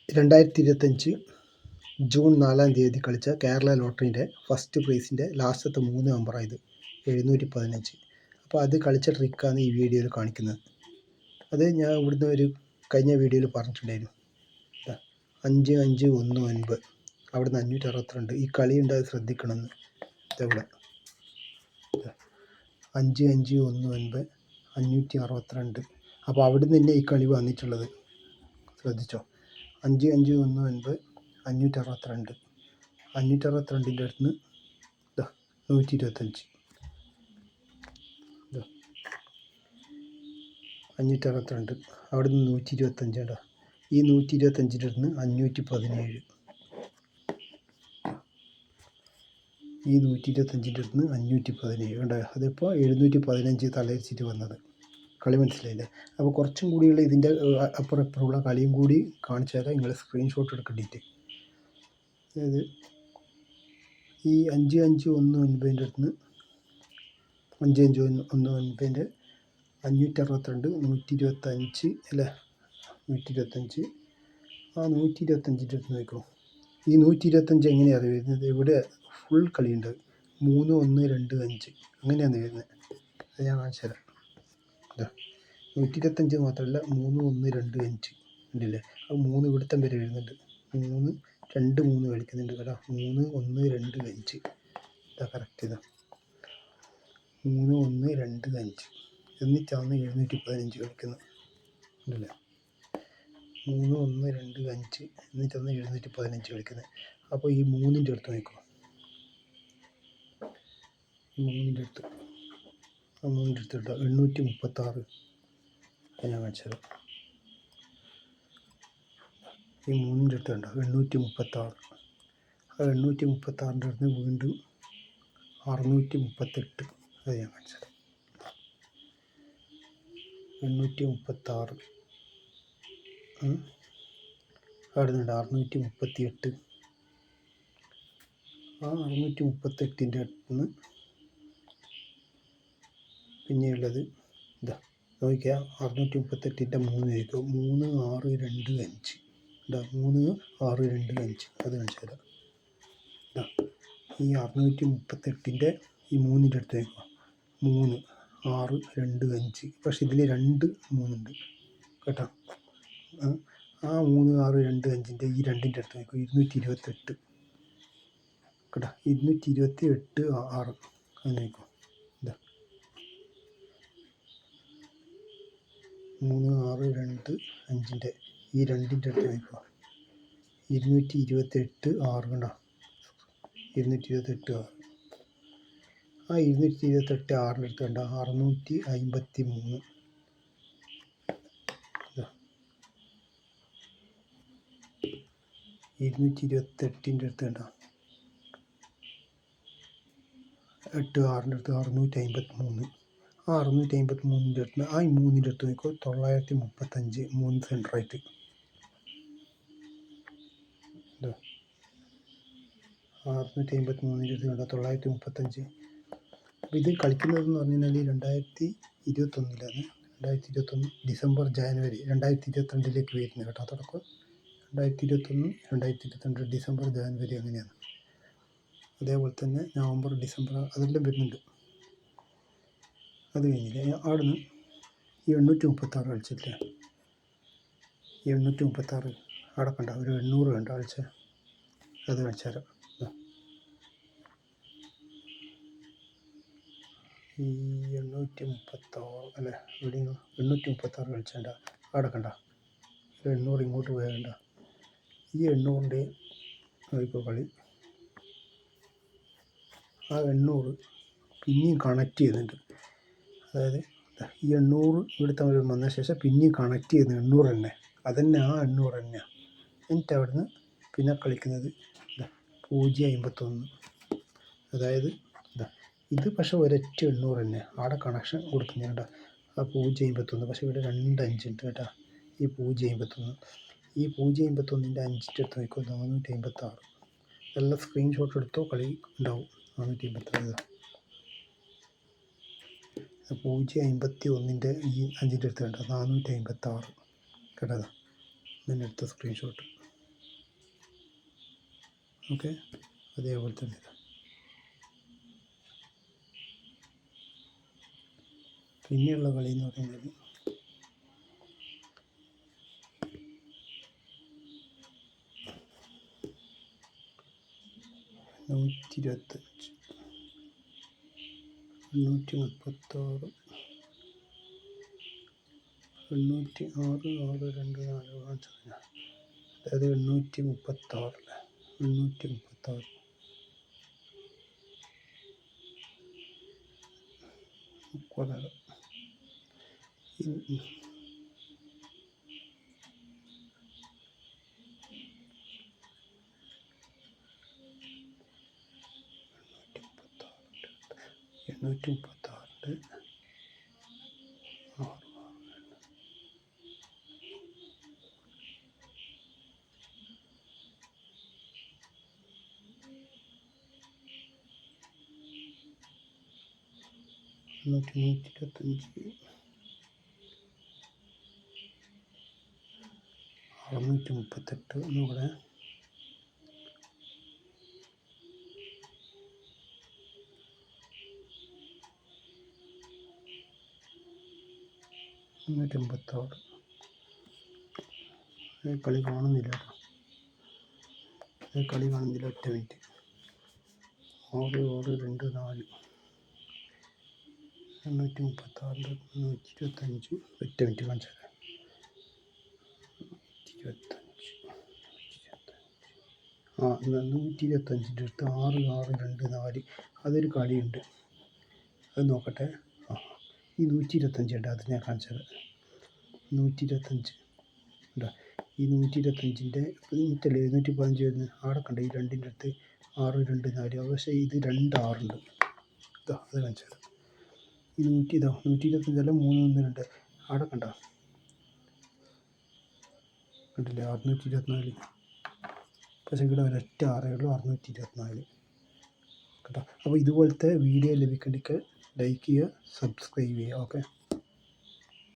2025 June 4 കളിച്ച Kerala ലോട്ടറീൻ്റെ first പ്രൈസിൻ്റെ ലാസ്റ്റത്തെ 3 നമ്പറായത് 715. അപ്പോൾ അത് കളിച്ച ട്രിക്കാണ് ഈ വീഡിയോയിൽ കാണിക്കുന്നത്. അത് ഞാൻ ഇവിടുന്ന് ഒരു കഴിഞ്ഞ വീഡിയോയിൽ പറഞ്ഞിട്ടുണ്ടായിരുന്നു. 5519 അവിടുന്ന് 562. ഈ കളി ഉണ്ടായത് ശ്രദ്ധിക്കണമെന്ന്. ഇതെവിടെ 5519 562. അപ്പോൾ അവിടുന്ന് തന്നെ ഈ കളി വന്നിട്ടുള്ളത് ശ്രദ്ധിച്ചോ. 5519 562. 562ൻ്റെ അടുത്ത് നിന്ന് 125. 562 അവിടെ നിന്ന് 125 ഉണ്ടോ. ഈ 125ൻ്റെ അടുത്ത് നിന്ന് 517. ഈ 125ൻ്റെ അടുത്ത് നിന്ന് 517 ഉണ്ടോ. അതിപ്പോൾ 715 തലയിരിച്ചിട്ട് വന്നത്. കളി മനസ്സിലായില്ലേ. അപ്പോൾ കുറച്ചും കൂടിയുള്ള ഇതിൻ്റെ അപ്പുറം ഇപ്പുറമുള്ള കളിയും കൂടി കാണിച്ചാൽ നിങ്ങൾ സ്ക്രീൻഷോട്ട് എടുക്കേണ്ടിയിട്ട്. അതായത് ഈ 5519ൻ്റെ അടുത്ത് നിന്ന് 5519 562 125 അല്ലേ. 125 ആ 125ൻ്റെ അടുത്ത് നോക്കൂ. ഈ 125 എങ്ങനെയാണ് വരുന്നത്? ഇവിടെ ഫുൾ കളിയുണ്ട്. 3 1 2 5 അങ്ങനെയാണ് വരുന്നത്. അത് ഞാൻ കാണിച്ചു തരാം. 125 മാത്രമല്ല 3 1 2 5 ഉണ്ടല്ലേ. അത് 3 ഇവിടുത്തെ വരെ വരുന്നുണ്ട്. 3 2 3 കളിക്കുന്നുണ്ട് കേട്ടോ. 3 1 2 5 ഇതാ കറക്റ്റ്. ഇതാ 3 1 2 5 എന്നിട്ടാണ് 715 കളിക്കുന്നത് ഉണ്ടല്ലേ. 3 1 2 5 എന്നിട്ടാണ് 715 കളിക്കുന്നത്. അപ്പോൾ ഈ 3ൻ്റെ അടുത്ത് നോക്കുക. ഈ 3ൻ്റെ അടുത്ത് ആ 3ൻ്റെ അടുത്ത് കേട്ടോ 836 ഞാൻ കാണിച്ചത്. ഈ 3ൻ്റെ അടുത്ത് കണ്ടോ 836. ആ 836ൻ്റെ അടുത്ത് വീണ്ടും 638. അത് ഞാൻ കാണിച്ചത് 836. അവിടെ നിന്നുണ്ട് 638. ആ 638ൻ്റെ അടുത്ത് നിന്ന് പിന്നെയുള്ളത് ഇതാ നോക്കിയാൽ 638ൻ്റെ 3 ആയിരിക്കും. 3 6 2 5 ഇതാ 3 6 2 5 അത് കാണിച്ചു തരാം. ഇതാ ഈ 638ൻ്റെ ഈ 3ൻ്റെ അടുത്ത് നോക്കുക. 3 6 2 5 പക്ഷെ ഇതിൽ 2 3 ഉണ്ട് കേട്ടോ. ആ 3 6 2 5ൻ്റെ ഈ 2ൻ്റെ അടുത്ത് നോക്കുക. 228 കേട്ടോ. 228 6 അത് നോക്കുക. ഇതാ 3 6 2 5ൻ്റെ ഈ 2ൻ്റെ അടുത്ത് നോക്കുക. 228 6 കണ്ടോ. 228 6. ആ 228 6ൻ്റെ അടുത്ത് കണ്ടോ 653. 228ൻ്റെ അടുത്ത് കണ്ടോ 8 6ൻ്റെ അടുത്ത് 653. ആ 653ൻ്റെ അടുത്ത് ആ 3ൻ്റെ അടുത്ത് നോക്കുക. 935 3 സെൻറ്ററായിട്ട്. 653ൻ്റെ അടുത്ത് കണ്ടോ 935. അപ്പോൾ ഇത് കളിക്കുന്നതെന്ന് പറഞ്ഞു കഴിഞ്ഞാൽ 2021 2021 ഡിസംബർ ജാനുവരി 2022 വരുന്നത് കേട്ടോ. തുടക്കം 2021 2022 ഡിസംബർ ജാനുവരി അങ്ങനെയാണ്. അതേപോലെ തന്നെ നവംബർ ഡിസംബർ അതെല്ലാം വരുന്നുണ്ട്. അത് കഴിഞ്ഞില്ലേ അവിടെ നിന്ന് ഈ 836 കളിച്ചില്ലേ. ഈ 836 അവിടെ കണ്ട ഒരു 800 കണ്ട കളിച്ച അത് കാണിച്ചു തരാം. ഈ 836 അല്ലേ ഇവിടെ 836 കളിച്ചേണ്ട അവിടെ കണ്ട 800 ഇങ്ങോട്ട് പോയാണ്ട. ഈ 800ൻ്റെ ഇപ്പോൾ കളി ആ 800 പിന്നെയും കണക്ട് ചെയ്യുന്നുണ്ട്. അതായത് ഈ 800 ഇവിടുത്തെ വന്ന ശേഷം പിന്നെയും കണക്ട് ചെയ്യുന്നത് 800 തന്നെ. അതന്നെ ആ 800 തന്നെയാണ്. എന്നിട്ട് അവിടുന്ന് പിന്നെ കളിക്കുന്നത് 051. അതായത് ഇത് പക്ഷേ ഒരൊറ്റ 800 തന്നെ. അവിടെ കണക്ഷൻ കൊടുക്കുന്നുണ്ട് ആ 051. പക്ഷേ ഇവിടെ 2 5 ഉണ്ട് കേട്ടോ. ഈ 051 ഈ 051ൻ്റെ 5ൻ്റെ അടുത്ത് നോക്കുക 456. എല്ലാം സ്ക്രീൻഷോട്ട് എടുത്തോ കളി ഉണ്ടാവും. 456 051ൻ്റെ ഈ 5ൻ്റെ അടുത്ത് കണ്ടോ 456 കേട്ടോ. ഇതിൻ്റെ അടുത്ത സ്ക്രീൻഷോട്ട് ഓക്കെ, അതേപോലെ തന്നെ പിന്നെയുള്ള കളി എന്ന് പറയുന്നത് 125, 836, 806, 624, അതായത് 836, 836 കൊലകൾ. എണ്ണൂറ്റി മുപ്പത്താറിൻ്റെ 6, 125, 638 ഒന്നുകൂടെ 156. കളി കാണുന്നില്ല കേട്ടോ, കളി കാണുന്നില്ല. ഒറ്റ മിനിറ്റ്. 6, 6, 2, 4, 836, 125. ഒറ്റ മിനിറ്റ് കാണിച്ചു തരാം. 125 അടുത്ത് 6, 6, 2, 4 അതൊരു കളിയുണ്ട്, അത് നോക്കട്ടെ. ഈ 125 ഉണ്ട്, അത് ഞാൻ കാണിച്ചത്. 125 ഉണ്ടോ? ഈ 125ൻ്റെ 115 വരുന്നത് ആടെ കണ്ട, ഈ 2ൻ്റെ അടുത്ത് 6, 2, 4. പക്ഷേ ഇത് 2, 6 ഉണ്ട്. ഇതാ അത് കാണിച്ചത്. ഈ 125 അല്ല, 3, 1, 2 ആടെ കണ്ട, കണ്ടില്ലേ? 624. പക്ഷേ ഇവിടെ ഒരൊറ്റ 6 ഉള്ളൂ, 624 കേട്ടോ. അപ്പോൾ ഇതുപോലത്തെ വീഡിയോ ലഭിക്കണമെങ്കിൽ ലൈക്ക് ചെയ്യുക, സബ്സ്ക്രൈബ് ചെയ്യുക. ഓക്കെ.